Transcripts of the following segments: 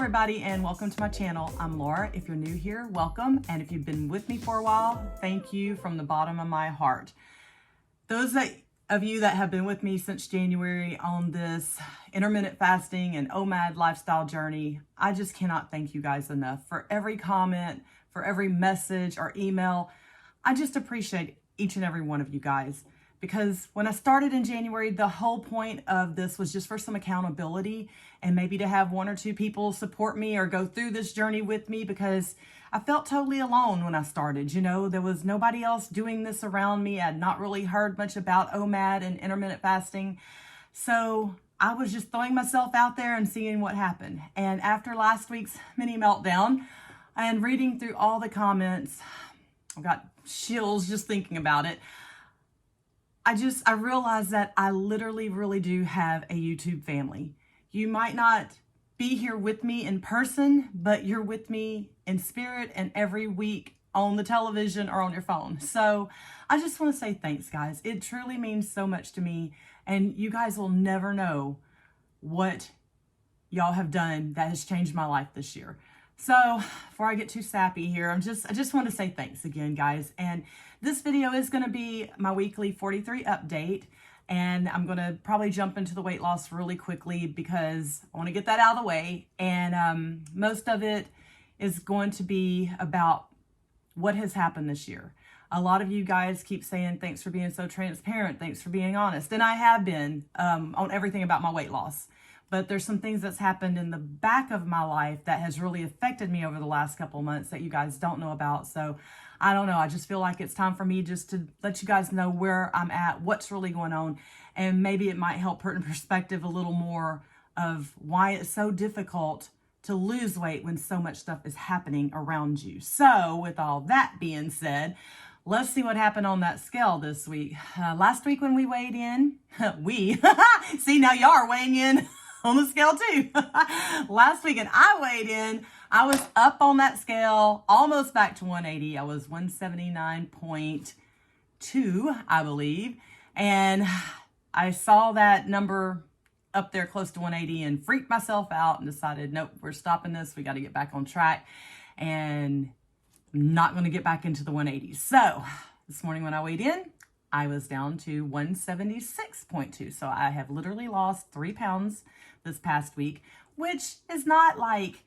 everybody, and welcome to my channel. I'm Laura. If you're new here, welcome. And if you've been with me for a while, thank you from the bottom of my heart. Those of you that have been with me since January on this intermittent fasting and OMAD lifestyle journey, I just cannot thank you guys enough for every comment, for every message or email. I just appreciate each and every one of you guys. Because when I started in January, the whole point of this was just for some accountability and maybe to have one or two people support me or go through this journey with me, because I felt totally alone when I started. You know, there was nobody else doing this around me. I'd not really heard much about OMAD and intermittent fasting. So I was just throwing myself out there and seeing what happened. And after last week's mini meltdown and reading through all the comments, I got chills just thinking about it. I realized that I literally really do have a YouTube family. You might not be here with me in person, but you're with me in spirit and every week on the television or on your phone. So I just want to say thanks, guys. It truly means so much to me. And you guys will never know what y'all have done that has changed my life this year. So before I get too sappy here, I just want to say thanks again, guys. And this video is going to be my weekly 43 update. And I'm going to probably jump into the weight loss really quickly because I want to get that out of the way. And most of it is going to be about what has happened this year. A lot of you guys keep saying, thanks for being so transparent. Thanks for being honest. And I have been on everything about my weight loss. But there's some things that's happened in the back of my life that has really affected me over the last couple of months that you guys don't know about. So I don't know. I just feel like it's time for me just to let you guys know where I'm at, what's really going on. And maybe it might help put in perspective a little more of why it's so difficult to lose weight when so much stuff is happening around you. So with all that being said, let's see what happened on that scale this week. Last week when we weighed in, see, now y'all are weighing in on the scale too. Last week and I weighed in, I was up on that scale, almost back to 180. I was 179.2, I believe. And I saw that number up there close to 180 and freaked myself out and decided, nope, we're stopping this. We got to get back on track and not going to get back into the 180s. So this morning when I weighed in, I was down to 176.2. So I have literally lost 3 pounds this past week, which is not like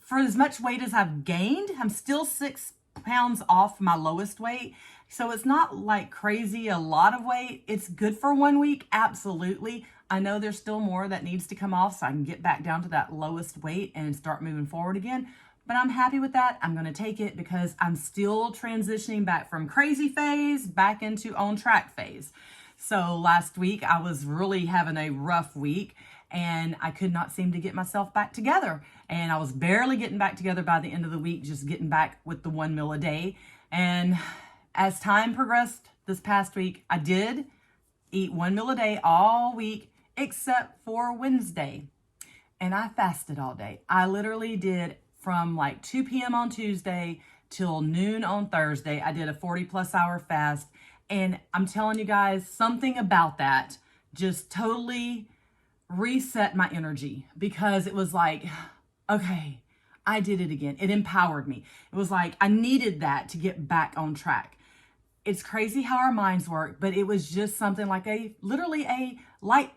for as much weight as I've gained. I'm still 6 pounds off my lowest weight. So it's not like crazy a lot of weight. It's good for 1 week. Absolutely. I know there's still more that needs to come off so I can get back down to that lowest weight and start moving forward again. But I'm happy with that. I'm going to take it because I'm still transitioning back from crazy phase back into on track phase. So last week I was really having a rough week and I could not seem to get myself back together. And I was barely getting back together by the end of the week, just getting back with the 1 meal a day. And as time progressed this past week, I did eat 1 meal a day all week except for Wednesday. And I fasted all day. I literally did from like 2 p.m. on Tuesday till noon on Thursday. I did a 40+ hour fast. And I'm telling you guys, something about that just totally reset my energy, because it was like, okay, I did it again. It empowered me. It was like I needed that to get back on track. It's crazy how our minds work, but it was just something like literally a light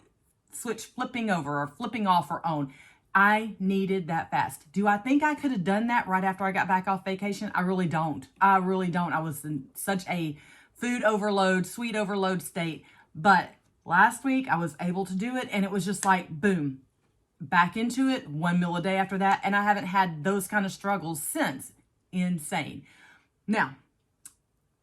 switch flipping over or flipping off or on. I needed that fast. Do I think I could have done that right after I got back off vacation? I really don't. I really don't. I was in such a food overload, sweet overload state. But last week I was able to do it, and it was just like, boom, back into it, 1 meal a day after that. And I haven't had those kind of struggles since. Insane. Now,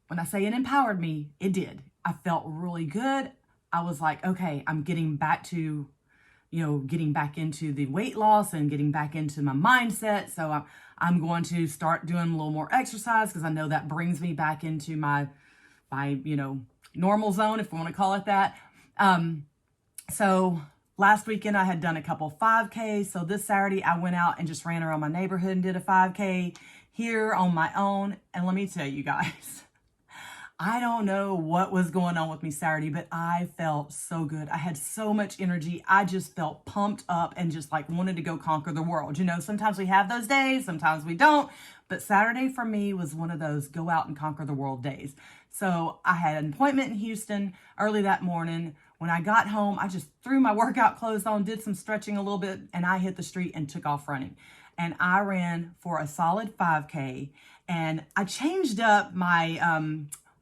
when I say it empowered me, it did. I felt really good. I was like, okay, I'm getting back to, getting back into the weight loss and getting back into my mindset. So I'm going to start doing a little more exercise because I know that brings me back into my normal zone, if we want to call it that. So last weekend I had done a couple 5Ks. So this Saturday I went out and just ran around my neighborhood and did a 5K here on my own. And let me tell you guys, I don't know what was going on with me Saturday, but I felt so good. I had so much energy. I just felt pumped up and just like wanted to go conquer the world. You know, sometimes we have those days, sometimes we don't, but Saturday for me was one of those go out and conquer the world days. So I had an appointment in Houston early that morning. When I got home, I just threw my workout clothes on, did some stretching a little bit, and I hit the street and took off running. And I ran for a solid 5K, and I changed up my,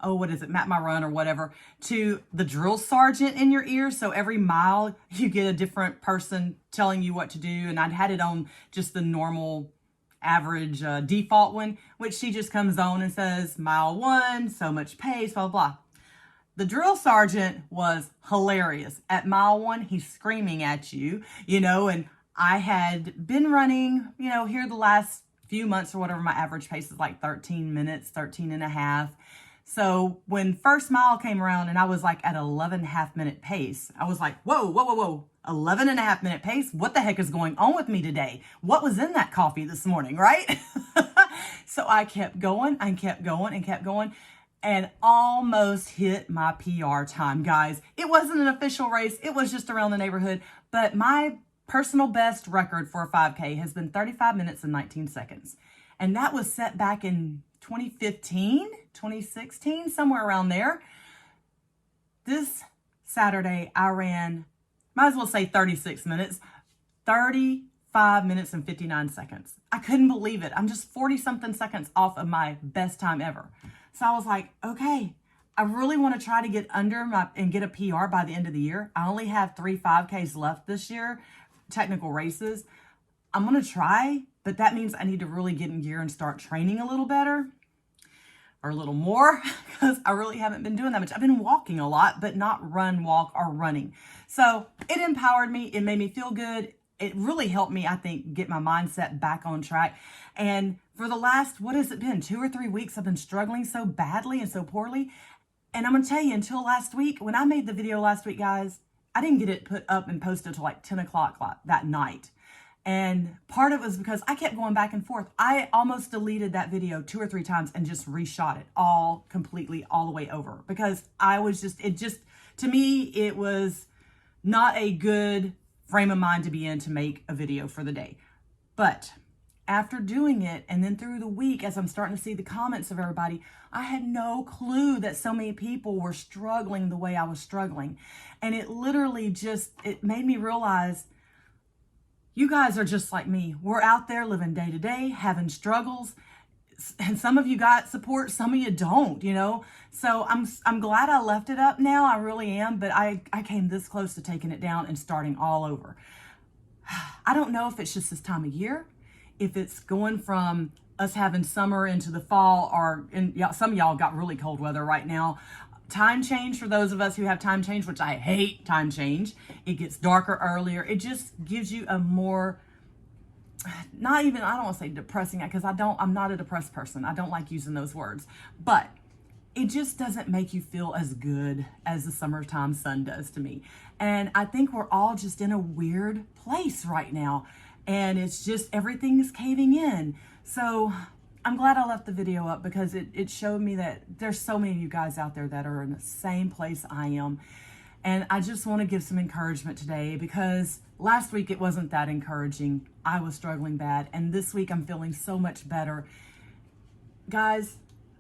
what is it, Map My Run or whatever, to the drill sergeant in your ear. So every mile you get a different person telling you what to do. And I'd had it on just the normal average default one, which she just comes on and says, mile 1, so much pace, blah, blah, blah. The drill sergeant was hilarious. At mile 1, he's screaming at you, and I had been running, here the last few months or whatever. My average pace is like 13 minutes, 13 and a half. So when first mile came around and I was like at 11.5 minute pace, I was like, whoa, 11.5 minute pace? What the heck is going on with me today? What was in that coffee this morning, right? So I kept going and kept going and almost hit my PR time, guys. It wasn't an official race. It was just around the neighborhood, but my personal best record for a 5K has been 35 minutes and 19 seconds. And that was set back in 2015, 2016, somewhere around there. This Saturday, I ran, might as well say 36 minutes, 35 minutes and 59 seconds. I couldn't believe it. I'm just 40 something seconds off of my best time ever. So I was like, okay, I really want to try to get under and get a PR by the end of the year. I only have 3 5Ks left this year, technical races. I'm going to try, but that means I need to really get in gear and start training a little better or a little more, because I really haven't been doing that much. I've been walking a lot, but not run, walk, or running. So it empowered me. It made me feel good. It really helped me, I think, get my mindset back on track. And for the last, what has it been, 2 or 3 weeks, I've been struggling so badly and so poorly. And I'm going to tell you, until last week, when I made the video last week, guys, I didn't get it put up and posted until like 10 o'clock that night. And part of it was because I kept going back and forth. I almost deleted that video 2 or 3 times and just reshot it all completely, all the way over, because to me, it was not a good frame of mind to be in to make a video for the day. But after doing it, and then through the week, as I'm starting to see the comments of everybody, I had no clue that so many people were struggling the way I was struggling. And it literally it made me realize, you guys are just like me. We're out there living day to day, having struggles. And some of you got support, some of you don't, So I'm glad I left it up now. I really am. But I came this close to taking it down and starting all over. I don't know if it's just this time of year, if it's going from us having summer into the fall, some of y'all got really cold weather right now. Time change, for those of us who have time change, which I hate time change. It gets darker earlier. It just gives you a more, I don't want to say depressing, because I'm not a depressed person. I don't like using those words, but it just doesn't make you feel as good as the summertime sun does to me. And I think we're all just in a weird place right now, and it's just, everything's caving in. So I'm glad I left the video up, because it showed me that there's so many of you guys out there that are in the same place I am. And I just want to give some encouragement today, because last week it wasn't that encouraging. I was struggling bad. And this week I'm feeling so much better. Guys,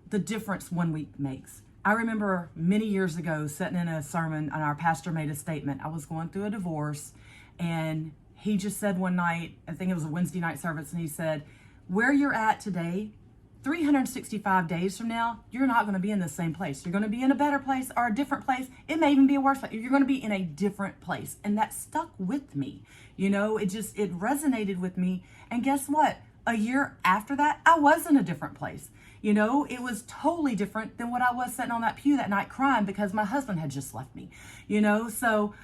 the difference 1 week makes. I remember many years ago sitting in a sermon and our pastor made a statement. I was going through a divorce, and he just said one night, I think it was a Wednesday night service, and he said, where you're at today, 365 days from now, you're not going to be in the same place. You're going to be in a better place or a different place. It may even be a worse place. You're going to be in a different place. And that stuck with me. It resonated with me. And guess what? A year after that, I was in a different place. It was totally different than what I was sitting on that pew that night crying because my husband had just left me. So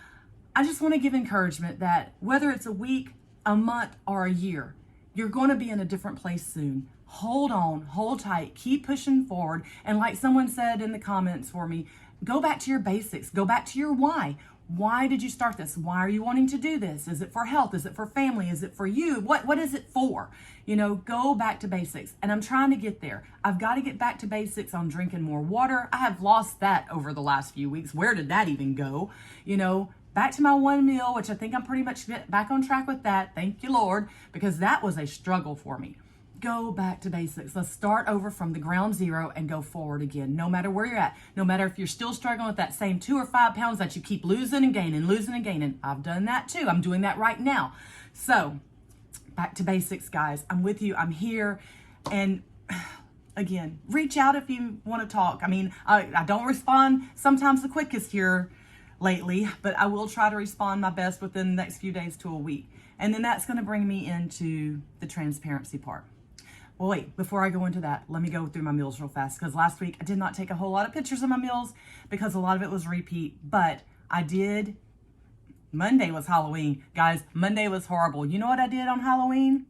I just want to give encouragement that whether it's a week, a month, or a year, you're going to be in a different place soon. Hold on, hold tight, keep pushing forward. And like someone said in the comments for me, go back to your basics, go back to your why. Why did you start this? Why are you wanting to do this? Is it for health? Is it for family? Is it for you? What is it for? Go back to basics. And I'm trying to get there. I've got to get back to basics on drinking more water. I have lost that over the last few weeks. Where did that even go? Back to my one meal, which I think I'm pretty much back on track with that. Thank you, Lord, because that was a struggle for me. Go back to basics. Let's start over from the ground zero and go forward again. No matter where you're at, no matter if you're still struggling with that same 2 or 5 pounds that you keep losing and gaining. I've done that too. I'm doing that right now. So back to basics, guys. I'm with you. I'm here. And again, reach out if you want to talk. I don't respond sometimes the quickest here lately, but I will try to respond my best within the next few days to a week. And then that's going to bring me into the transparency part. Well, wait, before I go into that, let me go through my meals real fast, because last week I did not take a whole lot of pictures of my meals because a lot of it was repeat, but I did. Monday was Halloween. Guys, Monday was horrible. You know what I did on Halloween?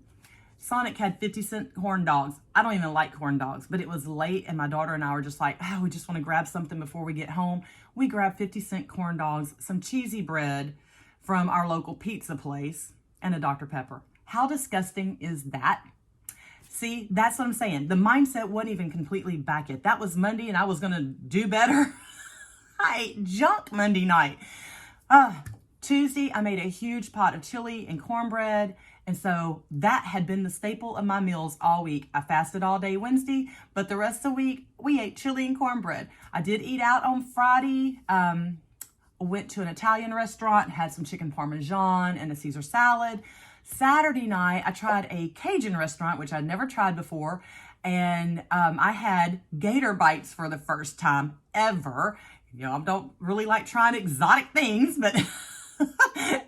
Sonic had 50-cent corn dogs. I don't even like corn dogs, but it was late and my daughter and I were just like, we just want to grab something before we get home. We grabbed 50-cent corn dogs, some cheesy bread from our local pizza place, and a Dr. Pepper. How disgusting is that? See, that's what I'm saying. The mindset wasn't even completely back yet. That was Monday and I was going to do better. I ate junk Monday night. Tuesday, I made a huge pot of chili and cornbread. And so that had been the staple of my meals all week. I fasted all day Wednesday, but the rest of the week, we ate chili and cornbread. I did eat out on Friday. Went to an Italian restaurant, had some chicken parmesan and a Caesar salad. Saturday night, I tried a Cajun restaurant, which I'd never tried before. And I had gator bites for the first time ever. I don't really like trying exotic things, but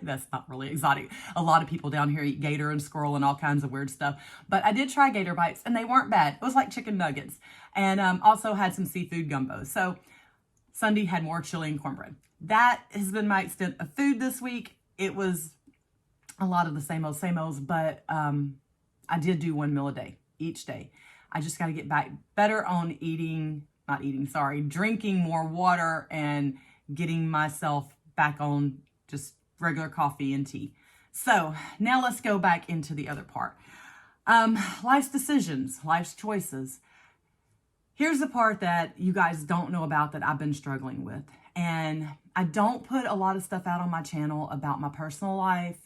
that's not really exotic. A lot of people down here eat gator and squirrel and all kinds of weird stuff. But I did try gator bites and they weren't bad. It was like chicken nuggets. And also had some seafood gumbo. So Sunday had more chili and cornbread. That has been my extent of food this week. It was a lot of the same old, but I did do 1 meal a day, each day. I just got to get back better on drinking more water and getting myself back on just regular coffee and tea. So now let's go back into the other part. Life's decisions, life's choices. Here's the part that you guys don't know about that I've been struggling with. And I don't put a lot of stuff out on my channel about my personal life.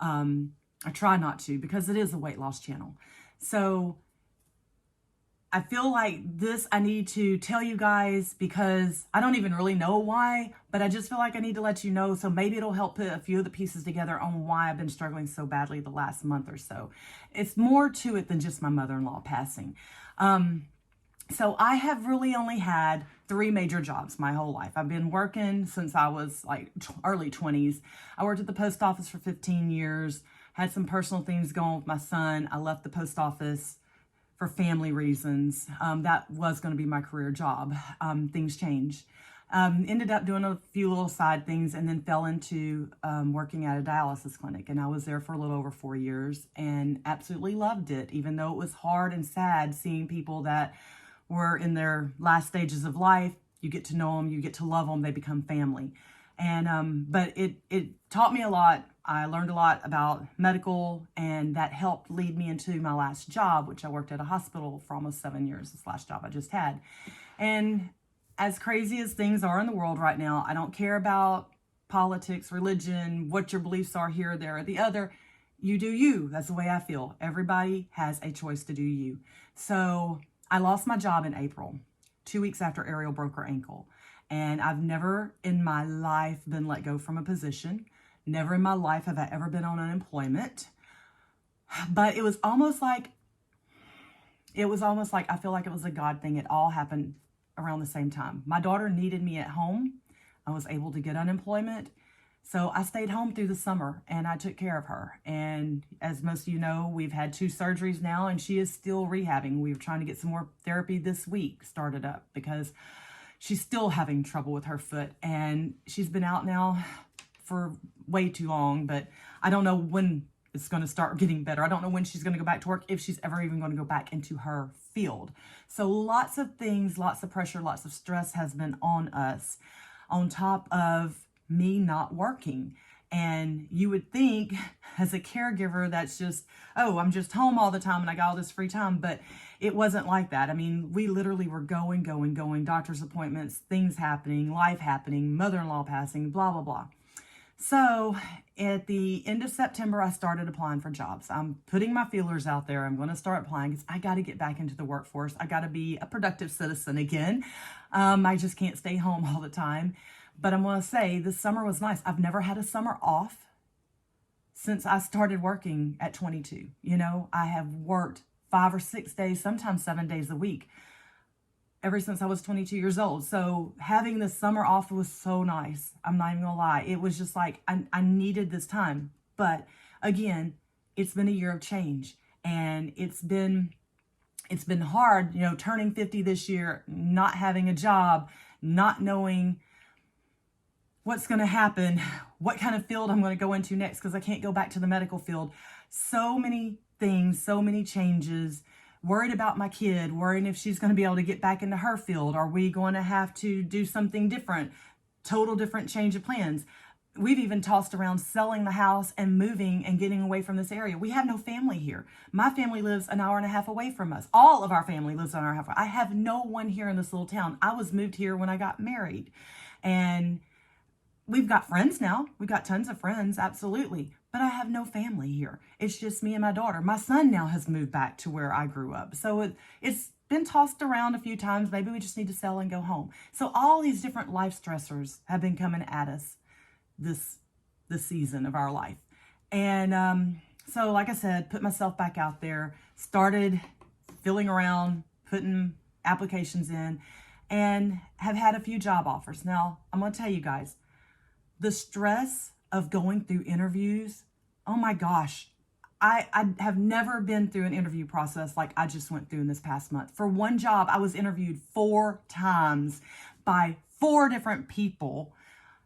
I try not to because it is a weight loss channel. So I feel like I need to tell you guys because I don't even really know why, but I just feel like I need to let you know. So maybe it'll help put a few of the pieces together on why I've been struggling so badly the last month or so. It's more to it than just my mother-in-law passing. So I have really only had 3 major jobs my whole life. I've been working since I was like early 20s. I worked at the post office for 15 years, had some personal things going with my son. I left the post office for family reasons. That was going to be my career job. Things changed. Ended up doing a few little side things and then fell into working at a dialysis clinic. And I was there for a little over 4 years and absolutely loved it, even though it was hard and sad seeing people that were in their last stages of life. You get to know them, you get to love them, they become family. And but it taught me a lot. I learned a lot about medical, and that helped lead me into my last job, which I worked at a hospital for almost 7 years, this last job I just had. And as crazy as things are in the world right now, I don't care about politics, religion, what your beliefs are here, there, or the other. You do you. That's the way I feel. Everybody has a choice to do you. So I lost my job in April, 2 weeks after Ariel broke her ankle. And I've never in my life been let go from a position. Never in my life have I ever been on unemployment. But it was almost like I feel like it was a God thing. It all happened around the same time. My daughter needed me at home. I was able to get unemployment. So I stayed home through the summer and I took care of her. And as most of you know, we've had 2 surgeries now and she is still rehabbing. We were trying to get some more therapy this week started up because she's still having trouble with her foot. And she's been out now for way too long, but I don't know when it's going to start getting better. I don't know when she's going to go back to work, if she's ever even going to go back into her field. So lots of things, lots of pressure, lots of stress has been on us, on top of me not working. And you would think as a caregiver, that's just, oh, I'm just home all the time and I got all this free time. But it wasn't like that. I mean, we literally were going, doctor's appointments, things happening, life happening, mother-in-law passing, blah, blah, blah. So at the end of September, I started applying for jobs. I'm putting my feelers out there. I'm going to start applying because I got to get back into the workforce. I got to be a productive citizen again. I just can't stay home all the time. But I'm going to say this summer was nice. I've never had a summer off since I started working at 22. You know, I have worked 5 or 6 days, sometimes 7 days a week, ever since I was 22 years old. So having this summer off was so nice. I'm not even gonna lie. It was just like, I needed this time. But again, it's been a year of change, and it's been hard, you know, turning 50 this year, not having a job, not knowing what's going to happen, what kind of field I'm going to go into next, because I can't go back to the medical field. So many things, so many changes, worried about my kid, worrying if she's going to be able to get back into her field. Are we going to have to do something different? Total different change of plans. We've even tossed around selling the house and moving and getting away from this area. We have no family here. My family lives an hour and a half away from us. All of our family lives an hour and a half. I have no one here in this little town. I was moved here when I got married. And we've got friends now. We've got tons of friends, absolutely. But I have no family here. It's just me and my daughter. My son now has moved back to where I grew up. So it's been tossed around a few times. Maybe we just need to sell and go home. So all these different life stressors have been coming at us this season of our life. And so like I said, put myself back out there, started filling around, putting applications in, and have had a few job offers. Now, I'm going to tell you guys, the stress of going through interviews, oh my gosh, I have never been through an interview process like I just went through in this past month. For one job, I was interviewed 4 times by 4 different people.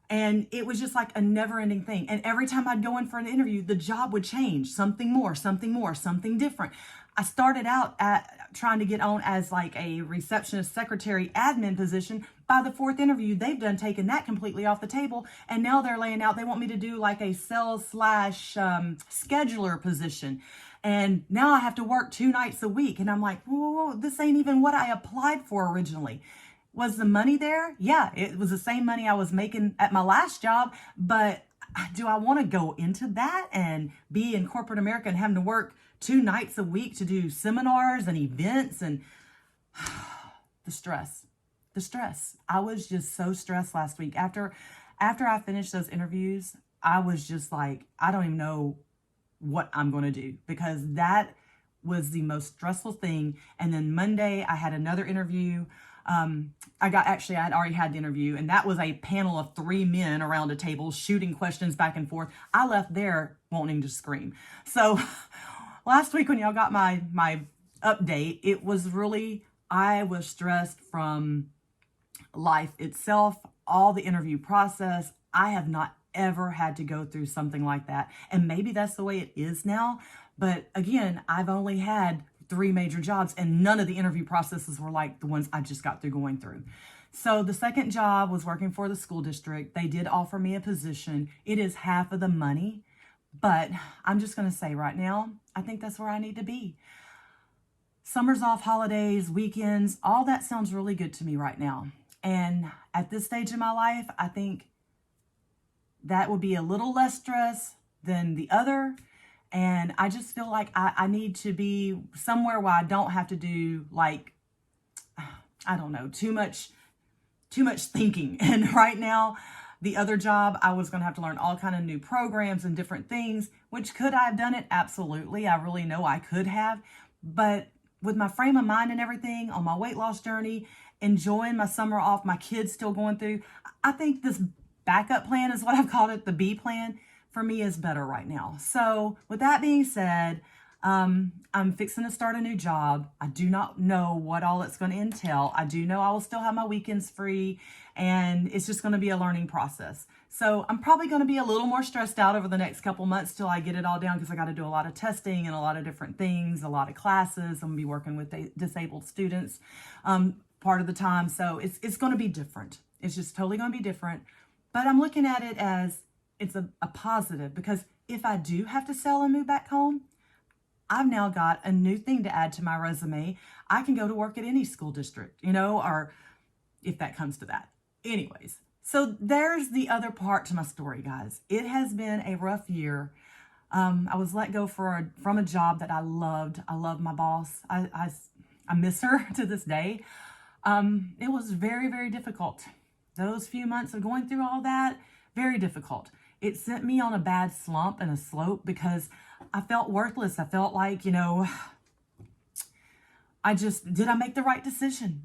And it was just like a never-ending thing. And every time I'd go in for an interview, the job would change. Something more, something different. I started out at trying to get on as like a receptionist, secretary, admin position. By the 4th interview, they've done taken that completely off the table. And now they're laying out, they want me to do like a sales / scheduler position. And now I have to work 2 nights a week. And I'm like, whoa, this ain't even what I applied for originally. Was the money there? Yeah, it was the same money I was making at my last job, but do I want to go into that and be in corporate America and having to work 2 nights a week to do seminars and events? And the stress. I was just so stressed last week. After I finished those interviews, I was just like, I don't even know what I'm going to do, because that was the most stressful thing. And then Monday I had another interview. I had already had the interview, and that was a panel of 3 men around a table shooting questions back and forth. I left there wanting to scream. So last week when y'all got my update, it was really, I was stressed from life itself, all the interview process. I have not ever had to go through something like that. And maybe that's the way it is now. But again, I've only had 3 major jobs, and none of the interview processes were like the ones I just got through going through. So the second job was working for the school district. They did offer me a position. It is half of the money, but I'm just going to say right now, I think that's where I need to be. Summers off, holidays, weekends, all that sounds really good to me right now. And at this stage in my life, I think that would be a little less stress than the other. And I just feel like I need to be somewhere where I don't have to do, like, I don't know, too much thinking. And right now, the other job, I was going to have to learn all kind of new programs and different things, which could I have done it? Absolutely. I really know I could have. But with my frame of mind and everything, on my weight loss journey, enjoying my summer off, my kids still going through, I think this backup plan is what I've called it, the B plan, for me is better right now. So with that being said, I'm fixing to start a new job. I do not know what all it's going to entail. I do know I will still have my weekends free, and it's just going to be a learning process. So I'm probably going to be a little more stressed out over the next couple months till I get it all down, because I got to do a lot of testing and a lot of different things, a lot of classes. I'm going to be working with disabled students part of the time. So it's going to be different. It's just totally going to be different. But I'm looking at it as it's a positive, because if I do have to sell and move back home, I've now got a new thing to add to my resume. I can go to work at any school district, or if that comes to that. Anyways, so there's the other part to my story, guys. It has been a rough year. I was let go from a job that I loved. I love my boss. I miss her to this day. It was very, very difficult. Those few months of going through all that, very difficult. It sent me on a bad slump and a slope because I felt worthless. I felt like, did I make the right decision?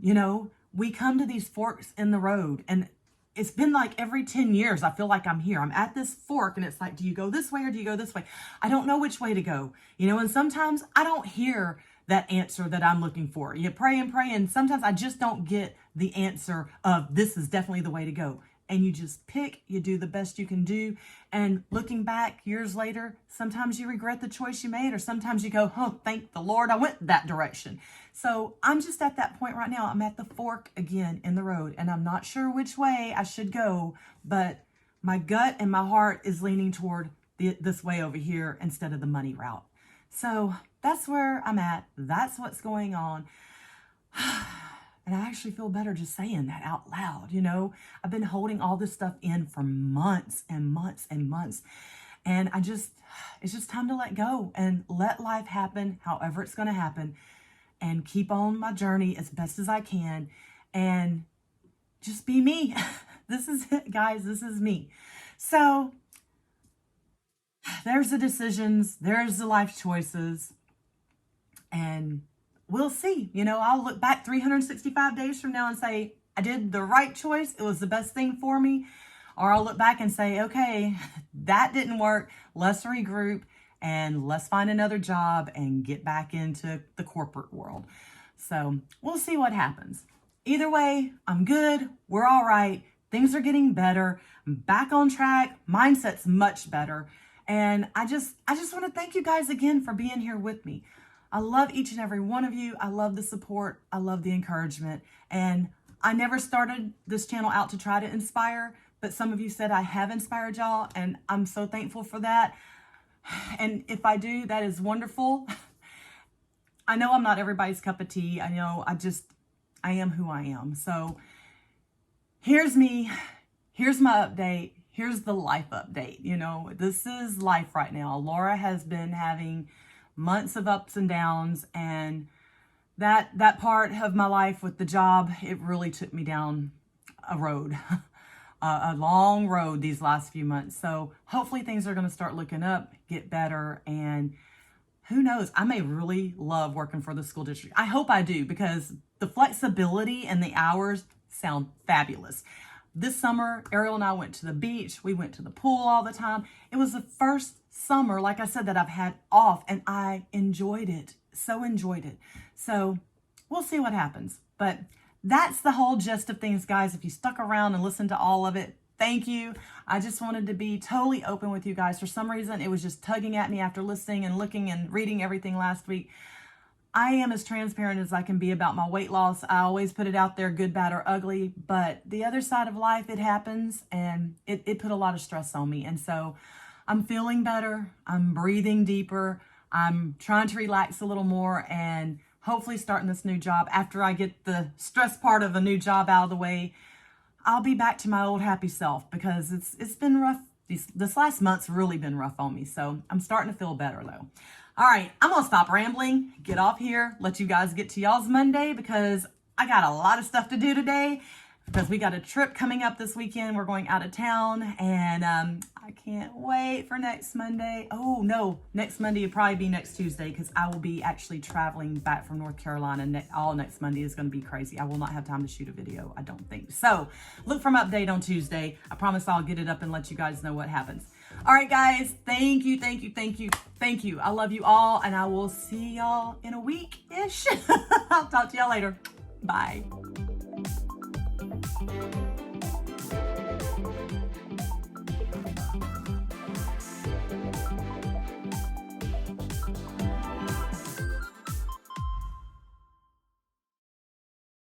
We come to these forks in the road, and it's been like every 10 years, I feel like I'm here. I'm at this fork, and it's like, do you go this way or do you go this way? I don't know which way to go, and sometimes I don't hear that answer that I'm looking for. You pray and pray, and sometimes I just don't get the answer of this is definitely the way to go. And you just pick, you do the best you can do. And looking back years later, sometimes you regret the choice you made, or sometimes you go, oh, thank the Lord I went that direction. So I'm just at that point right now. I'm at the fork again in the road, and I'm not sure which way I should go, but my gut and my heart is leaning toward this way over here instead of the money route. So that's where I'm at. That's what's going on. And I actually feel better just saying that out loud. I've been holding all this stuff in for months and months and months. And it's just time to let go and let life happen however it's going to happen, and keep on my journey as best as I can and just be me. This is it, guys. This is me. So there's the decisions, there's the life choices, and we'll see. I'll look back 365 days from now and say, I did the right choice. It was the best thing for me. Or I'll look back and say, okay, that didn't work. Let's regroup and let's find another job and get back into the corporate world. So we'll see what happens. Either way, I'm good. We're all right. Things are getting better. I'm back on track. Mindset's much better. And I just want to thank you guys again for being here with me. I love each and every one of you. I love the support. I love the encouragement. And I never started this channel out to try to inspire, but some of you said I have inspired y'all, and I'm so thankful for that. And if I do, that is wonderful. I know I'm not everybody's cup of tea. I know I am who I am. So here's me. Here's my update. Here's the life update. This is life right now. Laura has been having months of ups and downs, and that part of my life with the job, it really took me down a road, a long road these last few months. So hopefully things are going to start looking up, get better, and who knows, I may really love working for the school district. I hope I do, because the flexibility and the hours sound fabulous. This summer, Ariel and I went to the beach. We went to the pool all the time. It was the first summer, like I said, that I've had off, and I enjoyed it. So enjoyed it. So we'll see what happens. But that's the whole gist of things, guys. If you stuck around and listened to all of it, thank you. I just wanted to be totally open with you guys. For some reason, it was just tugging at me after listening and looking and reading everything last week. I am as transparent as I can be about my weight loss. I always put it out there, good, bad, or ugly. But the other side of life, it happens, and it put a lot of stress on me. And so I'm feeling better. I'm breathing deeper. I'm trying to relax a little more, and hopefully starting this new job, after I get the stress part of a new job out of the way, I'll be back to my old happy self, because it's been rough. This last month's really been rough on me. So I'm starting to feel better though. All right, I'm going to stop rambling, get off here, let you guys get to y'all's Monday, because I got a lot of stuff to do today, because we got a trip coming up this weekend. We're going out of town, and I can't wait for next Monday. Oh, no, next Monday will probably be next Tuesday, because I will be actually traveling back from North Carolina. All next Monday is going to be crazy. I will not have time to shoot a video, I don't think. So look for my update on Tuesday. I promise I'll get it up and let you guys know what happens. All right, guys, thank you, thank you, thank you, thank you. I love you all, and I will see y'all in a week-ish. I'll talk to y'all later. Bye.